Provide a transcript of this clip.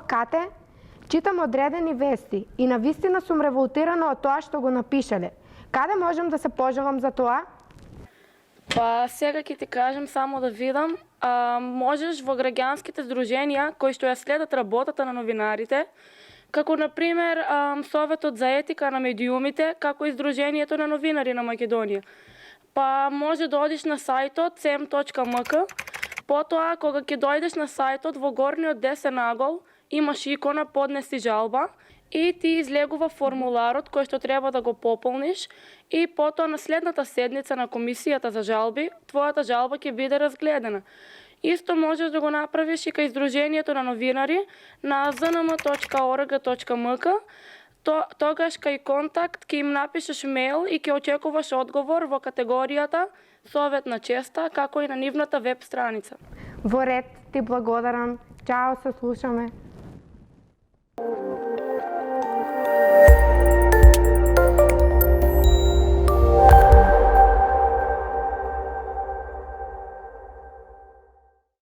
Кате, читам одредени вести и навистина сум револтирана од тоа што го напишале. Каде можам да се пожалам за тоа? Па сега ќе ти кажем само да видам. Можеш во граѓанските здруженија кои што ја следат работата на новинарите, како например Советот за етика на медиумите, како и Здруженијето на новинари на Македонија. Па може да одиш на сајтот sem.mk, потоа кога ќе дојдеш на сајтот во горниот десен агол имаш икона поднеси жалба и ти излегува формуларот кој што треба да го пополниш и потоа на следната седница на комисијата за жалби, твојата жалба ќе биде разгледана. Исто можеш да го направиш и кај Здруженијето на новинари на znm.org.mk, тогаш кај контакт ќе им напишеш мејл и ќе очекуваш одговор во категоријата Совет на честа, како и на нивната веб страница. Во ред, ти благодарам. Чао, се слушаме.